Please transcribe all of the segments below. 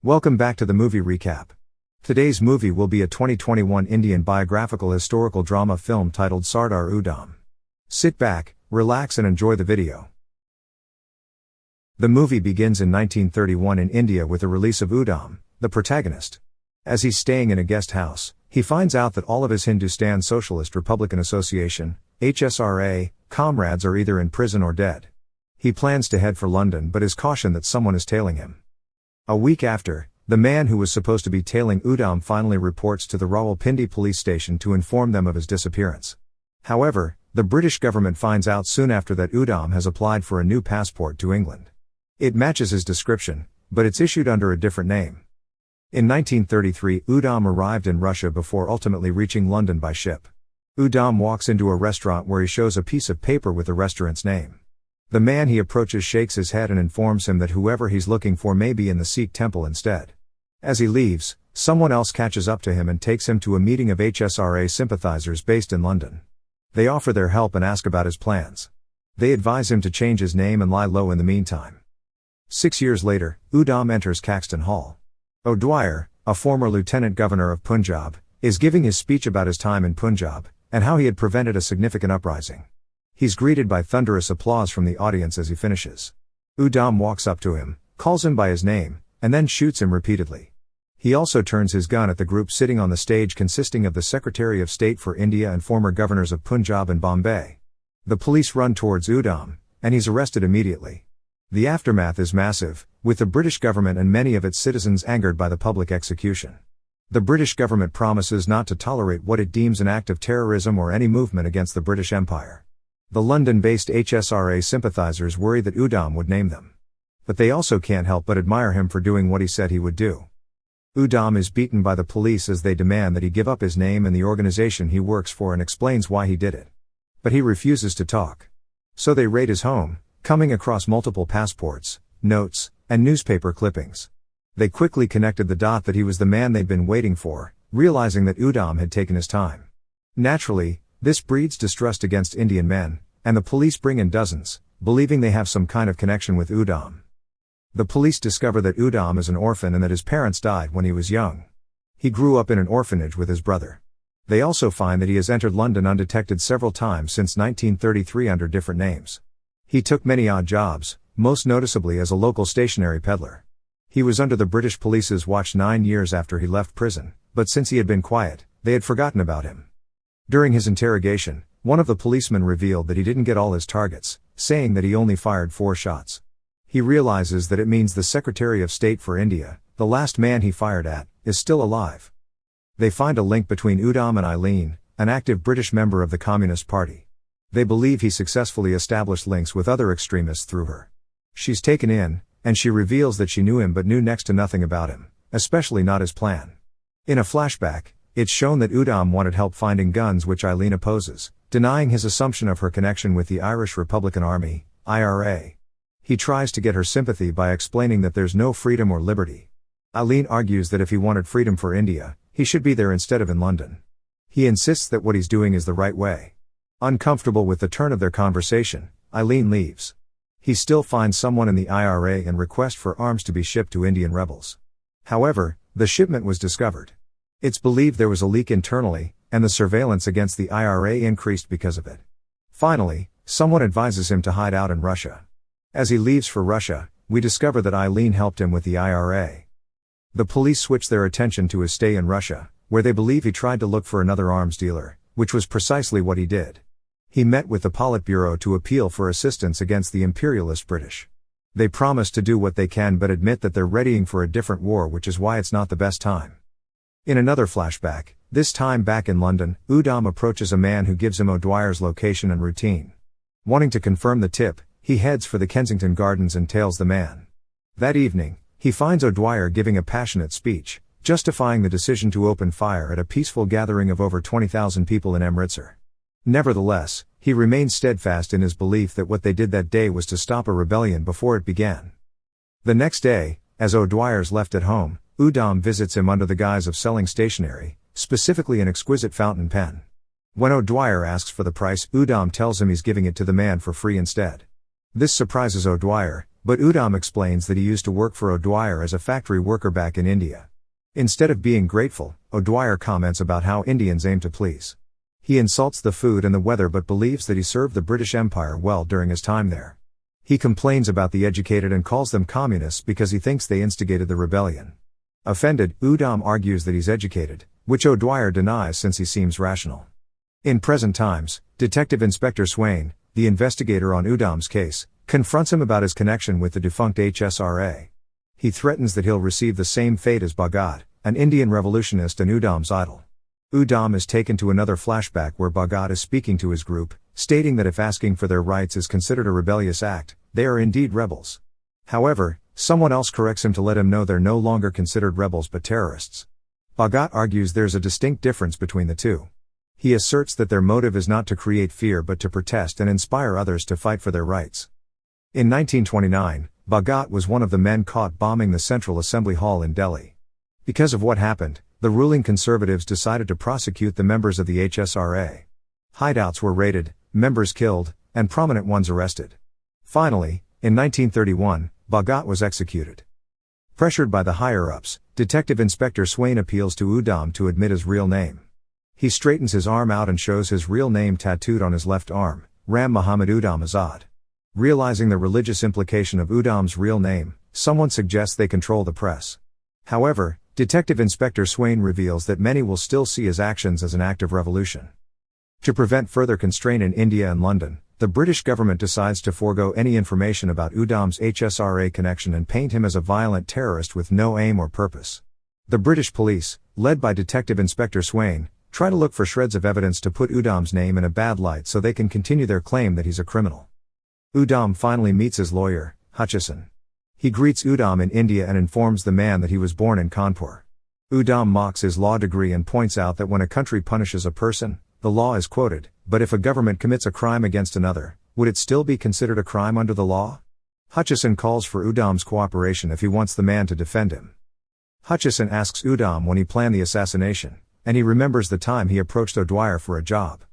Welcome back to the movie recap. Today's movie will be a 2021 Indian biographical historical drama film titled Sardar Udham. Sit back, relax and enjoy the video. The movie begins in 1931 in India with the release of Udham, the protagonist. As he's staying in a guest house, he finds out that all of his Hindustan Socialist Republican Association, HSRA, comrades are either in prison or dead. He plans to head for London but is cautioned that someone is tailing him. A week after, the man who was supposed to be tailing Udham finally reports to the Rawalpindi police station to inform them of his disappearance. However, the British government finds out soon after that Udham has applied for a new passport to England. It matches his description, but it's issued under a different name. In 1933, Udham arrived in Russia before ultimately reaching London by ship. Udham walks into a restaurant where he shows a piece of paper with the restaurant's name. The man he approaches shakes his head and informs him that whoever he's looking for may be in the Sikh temple instead. As he leaves, someone else catches up to him and takes him to a meeting of HSRA sympathizers based in London. They offer their help and ask about his plans. They advise him to change his name and lie low in the meantime. 6 years later, Udham enters Caxton Hall. O'Dwyer, a former lieutenant governor of Punjab, is giving his speech about his time in Punjab, and how he had prevented a significant uprising. He's greeted by thunderous applause from the audience as he finishes. Udham walks up to him, calls him by his name, and then shoots him repeatedly. He also turns his gun at the group sitting on the stage consisting of the Secretary of State for India and former governors of Punjab and Bombay. The police run towards Udham, and he's arrested immediately. The aftermath is massive, with the British government and many of its citizens angered by the public execution. The British government promises not to tolerate what it deems an act of terrorism or any movement against the British Empire. The London-based HSRA sympathizers worry that Udham would name them. But they also can't help but admire him for doing what he said he would do. Udham is beaten by the police as they demand that he give up his name and the organization he works for and explains why he did it. But he refuses to talk. So they raid his home, coming across multiple passports, notes, and newspaper clippings. They quickly connected the dot that he was the man they'd been waiting for, realizing that Udham had taken his time. Naturally, this breeds distrust against Indian men, and the police bring in dozens, believing they have some kind of connection with Udham. The police discover that Udham is an orphan and that his parents died when he was young. He grew up in an orphanage with his brother. They also find that he has entered London undetected several times since 1933 under different names. He took many odd jobs, most noticeably as a local stationery peddler. He was under the British police's watch 9 years after he left prison, but since he had been quiet, they had forgotten about him. During his interrogation, one of the policemen revealed that he didn't get all his targets, saying that he only fired 4 shots. He realizes that it means the Secretary of State for India, the last man he fired at, is still alive. They find a link between Udham and Eileen, an active British member of the Communist Party. They believe he successfully established links with other extremists through her. She's taken in, and she reveals that she knew him but knew next to nothing about him, especially not his plan. In a flashback, it's shown that Udham wanted help finding guns, which Eileen opposes, denying his assumption of her connection with the Irish Republican Army, IRA. He tries to get her sympathy by explaining that there's no freedom or liberty. Eileen argues that if he wanted freedom for India, he should be there instead of in London. He insists that what he's doing is the right way. Uncomfortable with the turn of their conversation, Eileen leaves. He still finds someone in the IRA and requests for arms to be shipped to Indian rebels. However, the shipment was discovered. It's believed there was a leak internally, and the surveillance against the IRA increased because of it. Finally, someone advises him to hide out in Russia. As he leaves for Russia, we discover that Eileen helped him with the IRA. The police switch their attention to his stay in Russia, where they believe he tried to look for another arms dealer, which was precisely what he did. He met with the Politburo to appeal for assistance against the imperialist British. They promise to do what they can but admit that they're readying for a different war, which is why it's not the best time. In another flashback, this time back in London, Udham approaches a man who gives him O'Dwyer's location and routine. Wanting to confirm the tip, he heads for the Kensington Gardens and tails the man. That evening, he finds O'Dwyer giving a passionate speech, justifying the decision to open fire at a peaceful gathering of over 20,000 people in Amritsar. Nevertheless, he remains steadfast in his belief that what they did that day was to stop a rebellion before it began. The next day, as O'Dwyer's left at home, Udham visits him under the guise of selling stationery, specifically an exquisite fountain pen. When O'Dwyer asks for the price, Udham tells him he's giving it to the man for free instead. This surprises O'Dwyer, but Udham explains that he used to work for O'Dwyer as a factory worker back in India. Instead of being grateful, O'Dwyer comments about how Indians aim to please. He insults the food and the weather but believes that he served the British Empire well during his time there. He complains about the educated and calls them communists because he thinks they instigated the rebellion. Offended, Udham argues that he's educated, which O'Dwyer denies since he seems rational. In present times, Detective Inspector Swain, the investigator on Udham's case, confronts him about his connection with the defunct HSRA. He threatens that he'll receive the same fate as Bhagat, an Indian revolutionist and Udham's idol. Udham is taken to another flashback where Bhagat is speaking to his group, stating that if asking for their rights is considered a rebellious act, they are indeed rebels. However, someone else corrects him to let him know they're no longer considered rebels but terrorists. Bhagat argues there's a distinct difference between the two. He asserts that their motive is not to create fear but to protest and inspire others to fight for their rights. In 1929, Bhagat was one of the men caught bombing the Central Assembly Hall in Delhi. Because of what happened, the ruling conservatives decided to prosecute the members of the HSRA. Hideouts were raided, members killed, and prominent ones arrested. Finally, in 1931, Bhagat was executed. Pressured by the higher-ups, Detective Inspector Swain appeals to Udham to admit his real name. He straightens his arm out and shows his real name tattooed on his left arm, Ram Muhammad Udham Azad. Realizing the religious implication of Udham's real name, someone suggests they control the press. However, Detective Inspector Swain reveals that many will still see his actions as an act of revolution. To prevent further constraint in India and London, the British government decides to forego any information about Udham's HSRA connection and paint him as a violent terrorist with no aim or purpose. The British police, led by Detective Inspector Swain, try to look for shreds of evidence to put Udham's name in a bad light so they can continue their claim that he's a criminal. Udham finally meets his lawyer, Hutchison. He greets Udham in India and informs the man that he was born in Kanpur. Udham mocks his law degree and points out that when a country punishes a person, the law is quoted, but if a government commits a crime against another, would it still be considered a crime under the law? Hutchison calls for Udham's cooperation if he wants the man to defend him. Hutchison asks Udham when he planned the assassination, and he remembers the time he approached O'Dwyer for a job.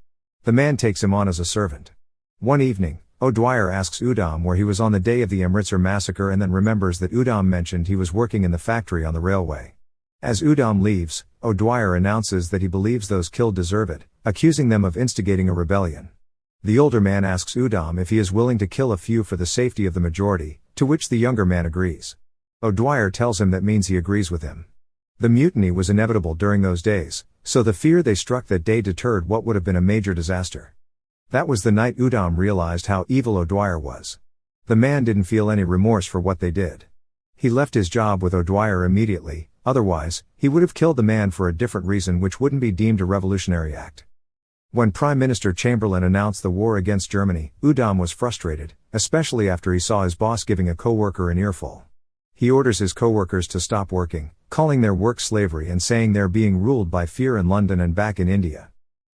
The man takes him on as a servant. One evening, O'Dwyer asks Udham where he was on the day of the Amritsar massacre and then remembers that Udham mentioned he was working in the factory on the railway. As Udham leaves, O'Dwyer announces that he believes those killed deserve it, accusing them of instigating a rebellion. The older man asks Udham if he is willing to kill a few for the safety of the majority, to which the younger man agrees. O'Dwyer tells him that means he agrees with him. The mutiny was inevitable during those days, so the fear they struck that day deterred what would have been a major disaster. That was the night Udham realized how evil O'Dwyer was. The man didn't feel any remorse for what they did. He left his job with O'Dwyer immediately, otherwise, he would have killed the man for a different reason which wouldn't be deemed a revolutionary act. When Prime Minister Chamberlain announced the war against Germany, Udham was frustrated, especially after he saw his boss giving a co-worker an earful. He orders his co-workers to stop working, calling their work slavery and saying they're being ruled by fear in London and back in India.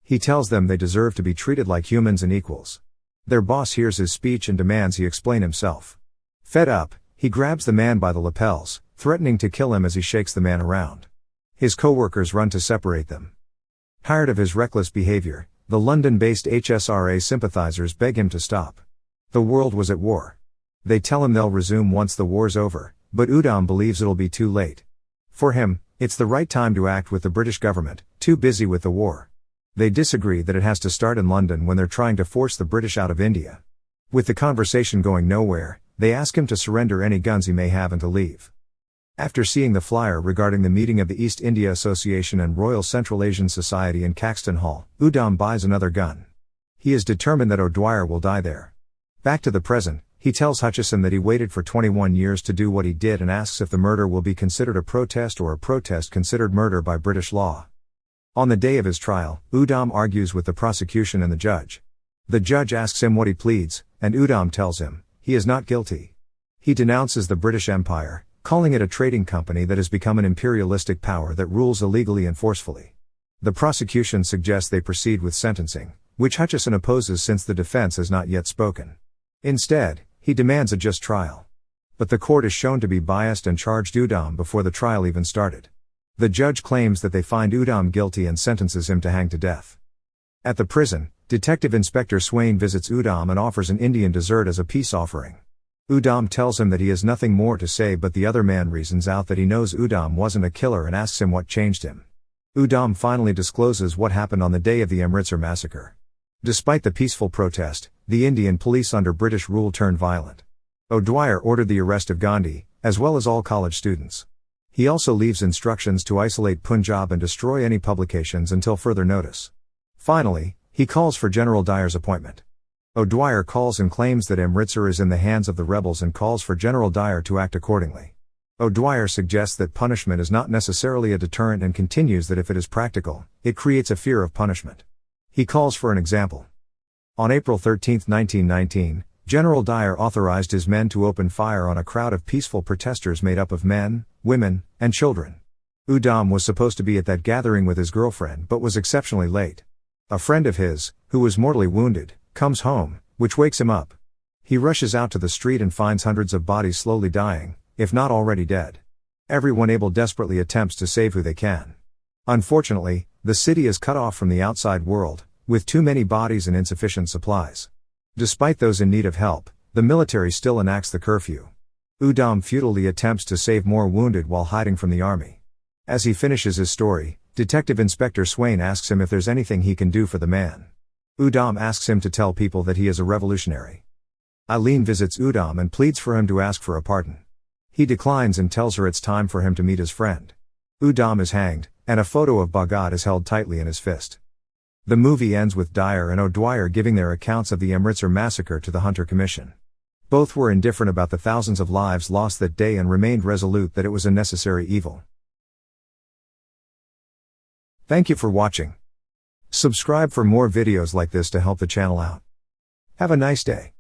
He tells them they deserve to be treated like humans and equals. Their boss hears his speech and demands he explain himself. Fed up, he grabs the man by the lapels, threatening to kill him as he shakes the man around. His co-workers run to separate them. Tired of his reckless behavior, the London-based HSRA sympathizers beg him to stop. The world was at war. They tell him they'll resume once the war's over, but Udham believes it'll be too late. For him, it's the right time to act with the British government, too busy with the war. They disagree that it has to start in London when they're trying to force the British out of India. With the conversation going nowhere, they ask him to surrender any guns he may have and to leave. After seeing the flyer regarding the meeting of the East India Association and Royal Central Asian Society in Caxton Hall, Udham buys another gun. He is determined that O'Dwyer will die there. Back to the present, he tells Hutchison that he waited for 21 years to do what he did and asks if the murder will be considered a protest or a protest considered murder by British law. On the day of his trial, Udham argues with the prosecution and the judge. The judge asks him what he pleads, and Udham tells him, he is not guilty. He denounces the British Empire, calling it a trading company that has become an imperialistic power that rules illegally and forcefully. The prosecution suggests they proceed with sentencing, which Hutchison opposes since the defense has not yet spoken. Instead, he demands a just trial. But the court is shown to be biased and charged Udham before the trial even started. The judge claims that they find Udham guilty and sentences him to hang to death. At the prison, Detective Inspector Swain visits Udham and offers an Indian dessert as a peace offering. Udham tells him that he has nothing more to say, but the other man reasons out that he knows Udham wasn't a killer and asks him what changed him. Udham finally discloses what happened on the day of the Amritsar massacre. Despite the peaceful protest, the Indian police under British rule turned violent. O'Dwyer ordered the arrest of Gandhi, as well as all college students. He also leaves instructions to isolate Punjab and destroy any publications until further notice. Finally, he calls for General Dyer's appointment. O'Dwyer calls and claims that Amritsar is in the hands of the rebels and calls for General Dyer to act accordingly. O'Dwyer suggests that punishment is not necessarily a deterrent and continues that if it is practical, it creates a fear of punishment. He calls for an example. On April 13, 1919, General Dyer authorized his men to open fire on a crowd of peaceful protesters made up of men, women, and children. Udham was supposed to be at that gathering with his girlfriend but was exceptionally late. A friend of his, who was mortally wounded, comes home, which wakes him up. He rushes out to the street and finds hundreds of bodies slowly dying, if not already dead. Everyone able desperately attempts to save who they can. Unfortunately, the city is cut off from the outside world, with too many bodies and insufficient supplies. Despite those in need of help, the military still enacts the curfew. Udham futilely attempts to save more wounded while hiding from the army. As he finishes his story, Detective Inspector Swain asks him if there's anything he can do for the man. Udham asks him to tell people that he is a revolutionary. Eileen visits Udham and pleads for him to ask for a pardon. He declines and tells her it's time for him to meet his friend. Udham is hanged, and a photo of Bhagat is held tightly in his fist. The movie ends with Dyer and O'Dwyer giving their accounts of the Amritsar massacre to the Hunter Commission. Both were indifferent about the thousands of lives lost that day and remained resolute that it was a necessary evil. Thank you for watching. Subscribe for more videos like this to help the channel out. Have a nice day.